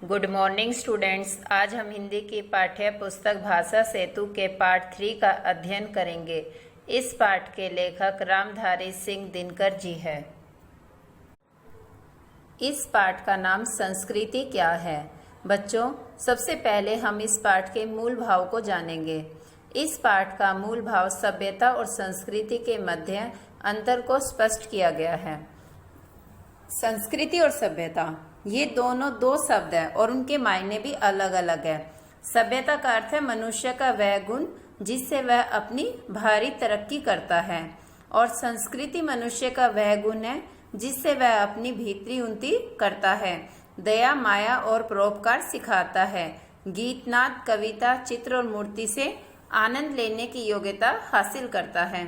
Good morning students. आज हम हिंदी की पाठ्य पुस्तक भाषा सेतु के पाठ 3 का अध्ययन करेंगे। इस पाठ के लेखक रामधारी सिंह दिनकर जी है। इस पाठ का नाम संस्कृति क्या है। बच्चों, सबसे पहले हम इस पाठ के मूल भाव को जानेंगे। इस पाठ का मूल भाव सभ्यता और संस्कृति के मध्य अंतर को स्पष्ट किया गया है। संस्कृति और सभ्यता ये दोनों दो शब्द हैं और उनके मायने भी अलग अलग है। सभ्यता का अर्थ है मनुष्य का वह गुण जिससे वह अपनी भारी तरक्की करता है, और संस्कृति मनुष्य का वह गुण है जिससे वह अपनी भीतरी उन्नति करता है, दया, माया और परोपकार सिखाता है, गीत, नाद, कविता, चित्र और मूर्ति से आनंद लेने की योग्यता हासिल करता है।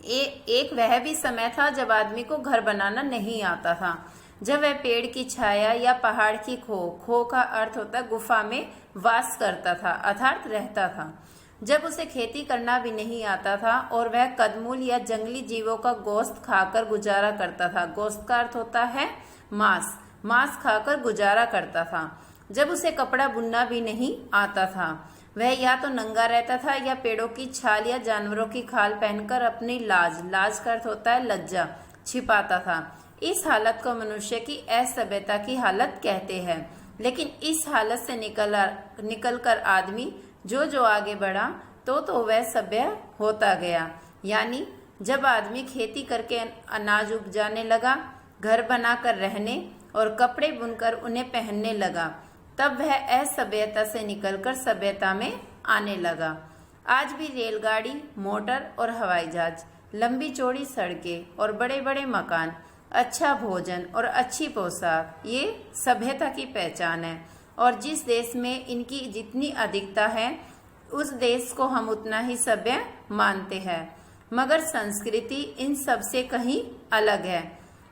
एक वह भी समय था जब आदमी को घर बनाना नहीं आता था, जब वह पेड़ की छाया या पहाड़ की खो का अर्थ होता गुफा में वास करता था अर्थात रहता था, जब उसे खेती करना भी नहीं आता था और वह कदमूल या जंगली जीवों का गोश्त खाकर गुजारा करता था। गोश्त का अर्थ होता है मांस खाकर गुजारा करता था। जब उसे कपड़ा बुनना भी नहीं आता था, वह या तो नंगा रहता था या पेड़ों की छाल या जानवरों की खाल पहनकर अपनी लाज का अर्थ होता है लज्जा, छिपाता था। इस हालत को मनुष्य की असभ्यता की हालत कहते हैं। लेकिन इस हालत से निकलकर आदमी जो आगे बढ़ा तो वह सभ्य होता गया। यानी जब आदमी खेती करके अनाज उपजाने लगा, घर बनाकर रहने और कपड़े बुनकर उन्हें पहनने लगा, तब वह असभ्यता से निकलकर सभ्यता में आने लगा। आज भी रेलगाड़ी, मोटर और हवाई जहाज, लंबी चौड़ी सड़कें और बड़े बड़े मकान, अच्छा भोजन और अच्छी पोशाक ये सभ्यता की पहचान है। और जिस देश में इनकी जितनी अधिकता है उस देश को हम उतना ही सभ्य मानते हैं। मगर संस्कृति इन सब से कहीं अलग है।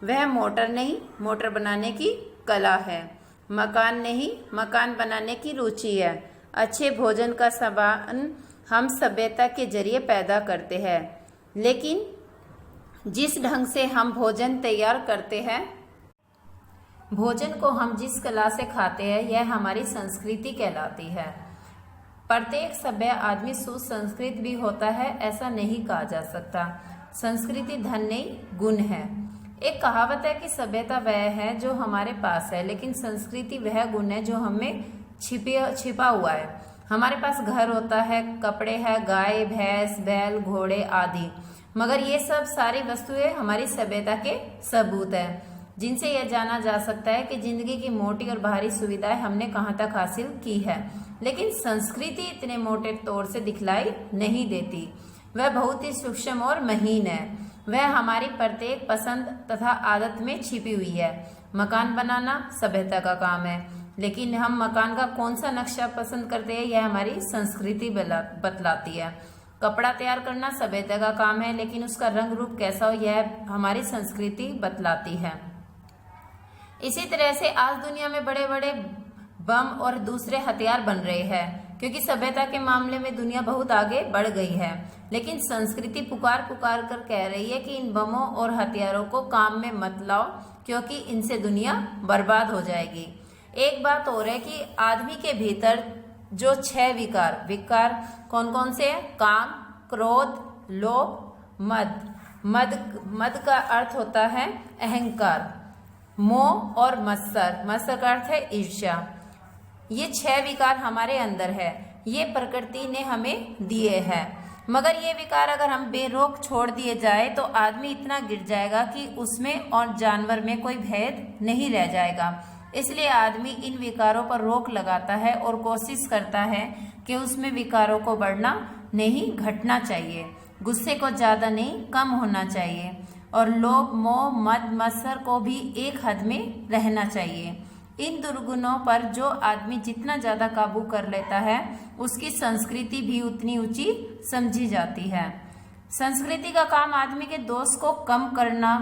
वह मोटर नहीं, मोटर बनाने की कला है। मकान नहीं, मकान बनाने की रुचि है। अच्छे भोजन का सामान हम सभ्यता के जरिए पैदा करते हैं। लेकिन जिस ढंग से हम भोजन तैयार करते हैं, भोजन को हम जिस कला से खाते हैं, यह हमारी संस्कृति कहलाती है। प्रत्येक सभ्य आदमी सुसंस्कृत भी होता है ऐसा नहीं कहा जा सकता। संस्कृति धन नहीं, गुण है। एक कहावत है कि सभ्यता वह है जो हमारे पास है, लेकिन संस्कृति वह गुण है जो हमें छिपा हुआ है। हमारे पास घर होता है, कपड़े हैं, गाय, भैंस, बैल, घोड़े आदि, मगर ये सब सारी वस्तुएं हमारी सभ्यता के सबूत है, जिनसे यह जाना जा सकता है कि जिंदगी की मोटी और भारी सुविधाएं हमने कहाँ तक हासिल की है। लेकिन संस्कृति इतने मोटे तौर से दिखलाई नहीं देती। वह बहुत ही सूक्ष्म और महीन है। वह हमारी प्रत्येक पसंद तथा आदत में छिपी हुई है। मकान बनाना सभ्यता का काम है, लेकिन हम मकान का कौन सा नक्शा पसंद करते हैं यह हमारी संस्कृति बतलाती है। कपड़ा तैयार करना सभ्यता का काम है, लेकिन उसका रंग रूप कैसा हो यह हमारी संस्कृति बतलाती है। इसी तरह से आज दुनिया में बड़े बड़े बम और दूसरे हथियार बन रहे हैं, क्योंकि सभ्यता के मामले में दुनिया बहुत आगे बढ़ गई है। लेकिन संस्कृति पुकार कर कह रही है कि इन बमों और हथियारों को काम में मत लाओ, क्योंकि इनसे दुनिया बर्बाद हो जाएगी। एक बात और है कि आदमी के भीतर जो 6 विकार कौन कौन से हैं? काम, क्रोध, लोभ, मद का अर्थ होता है अहंकार, मोह और मत्सर का अर्थ है ईर्ष्या। ये 6 विकार हमारे अंदर है। ये प्रकृति ने हमें दिए हैं, मगर ये विकार अगर हम बेरोक छोड़ दिए जाए तो आदमी इतना गिर जाएगा कि उसमें और जानवर में कोई भेद नहीं रह जाएगा। इसलिए आदमी इन विकारों पर रोक लगाता है और कोशिश करता है कि उसमें विकारों को बढ़ना नहीं, घटना चाहिए। गुस्से को ज्यादा नहीं, कम होना चाहिए। और लोभ, मोह, मद, मत्सर को भी एक हद में रहना चाहिए। इन दुर्गुणों पर जो आदमी जितना ज्यादा काबू कर लेता है, उसकी संस्कृति भी उतनी ऊंची समझी जाती है। संस्कृति का काम आदमी के दोष को कम करना,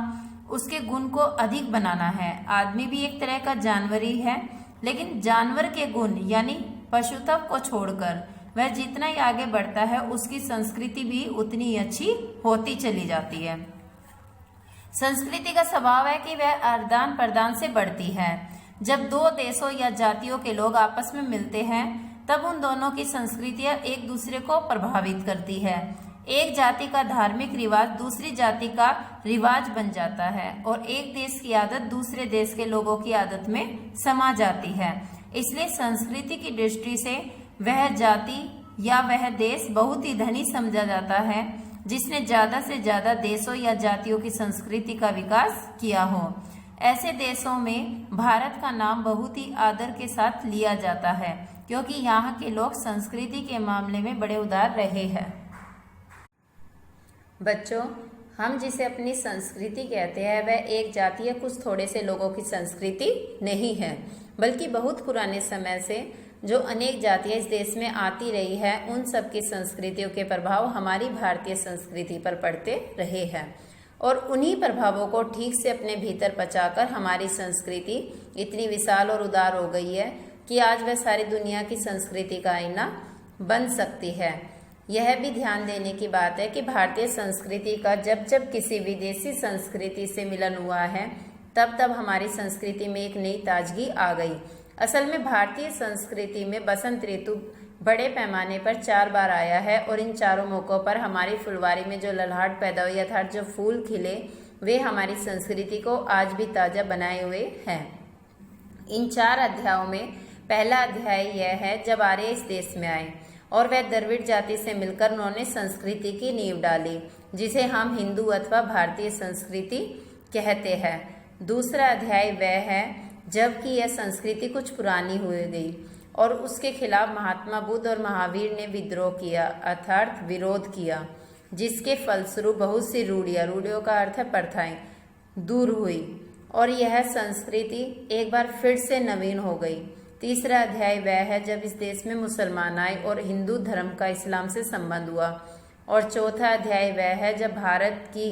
उसके गुण को अधिक बनाना है। आदमी भी एक तरह का जानवर ही है, लेकिन जानवर के गुण यानी पशुत्व को छोड़कर वह जितना ही आगे बढ़ता है, उसकी संस्कृति भी उतनी अच्छी होती चली जाती है। संस्कृति का स्वभाव है कि वह आदान प्रदान से बढ़ती है। जब दो देशों या जातियों के लोग आपस में मिलते हैं तब उन दोनों की संस्कृतियां एक दूसरे को प्रभावित करती है। एक जाति का धार्मिक रिवाज दूसरी जाति का रिवाज बन जाता है और एक देश की आदत दूसरे देश के लोगों की आदत में समा जाती है। इसलिए संस्कृति की दृष्टि से वह जाति या वह देश बहुत ही धनी समझा जाता है जिसने ज्यादा से ज्यादा देशों या जातियों की संस्कृति का विकास किया हो। ऐसे देशों में भारत का नाम बहुत ही आदर के साथ लिया जाता है क्योंकि यहाँ के लोग संस्कृति के मामले में बड़े उदार रहे हैं। बच्चों, हम जिसे अपनी संस्कृति कहते हैं वह एक जाति या कुछ थोड़े से लोगों की संस्कृति नहीं है, बल्कि बहुत पुराने समय से जो अनेक जातियां इस देश में आती रही है उन सब की संस्कृतियों के प्रभाव हमारी भारतीय संस्कृति पर पड़ते रहे हैं और उन्हीं प्रभावों को ठीक से अपने भीतर पचाकर हमारी संस्कृति इतनी विशाल और उदार हो गई है कि आज वह सारी दुनिया की संस्कृति का आईना बन सकती है। यह भी ध्यान देने की बात है कि भारतीय संस्कृति का जब जब किसी विदेशी संस्कृति से मिलन हुआ है तब तब हमारी संस्कृति में एक नई ताजगी आ गई। असल में भारतीय संस्कृति में बसंत ऋतु बड़े पैमाने पर 4 बार आया है और इन चारों मौकों पर हमारी फुलवारी में जो ललहाट पैदा हुई अर्थात जो फूल खिले वे हमारी संस्कृति को आज भी ताजा बनाए हुए हैं। इन 4 अध्यायों में पहला अध्याय यह है जब आर्य इस देश में आए और वह द्रविड़ जाति से मिलकर उन्होंने संस्कृति की नींव डाली जिसे हम हिंदू अथवा भारतीय संस्कृति कहते हैं। दूसरा अध्याय वह है जबकि यह संस्कृति कुछ पुरानी हो गई और उसके खिलाफ महात्मा बुद्ध और महावीर ने विद्रोह किया अर्थात विरोध किया, जिसके फलस्वरूप बहुत सी रूढ़ियों का अर्थ है प्रथाएं दूर हुई और यह संस्कृति एक बार फिर से नवीन हो गई। तीसरा अध्याय वह है जब इस देश में मुसलमान आए और हिंदू धर्म का इस्लाम से संबंध हुआ और चौथा अध्याय वह है जब भारत की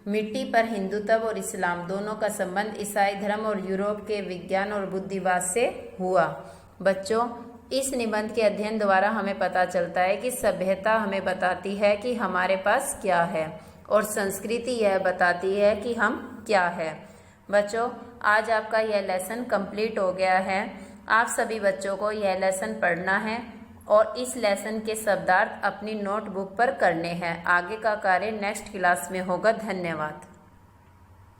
मिट्टी पर हिंदुत्व और इस्लाम दोनों का संबंध ईसाई धर्म और यूरोप के विज्ञान और बुद्धिवाद से हुआ। बच्चों, इस निबंध के अध्ययन द्वारा हमें पता चलता है कि सभ्यता हमें बताती है कि हमारे पास क्या है और संस्कृति यह बताती है कि हम क्या है। बच्चों, आज आपका यह लेसन कंप्लीट हो गया है। आप सभी बच्चों को यह लेसन पढ़ना है और इस लेसन के शब्दार्थ अपनी नोटबुक पर करने हैं। आगे का कार्य नेक्स्ट क्लास में होगा। धन्यवाद।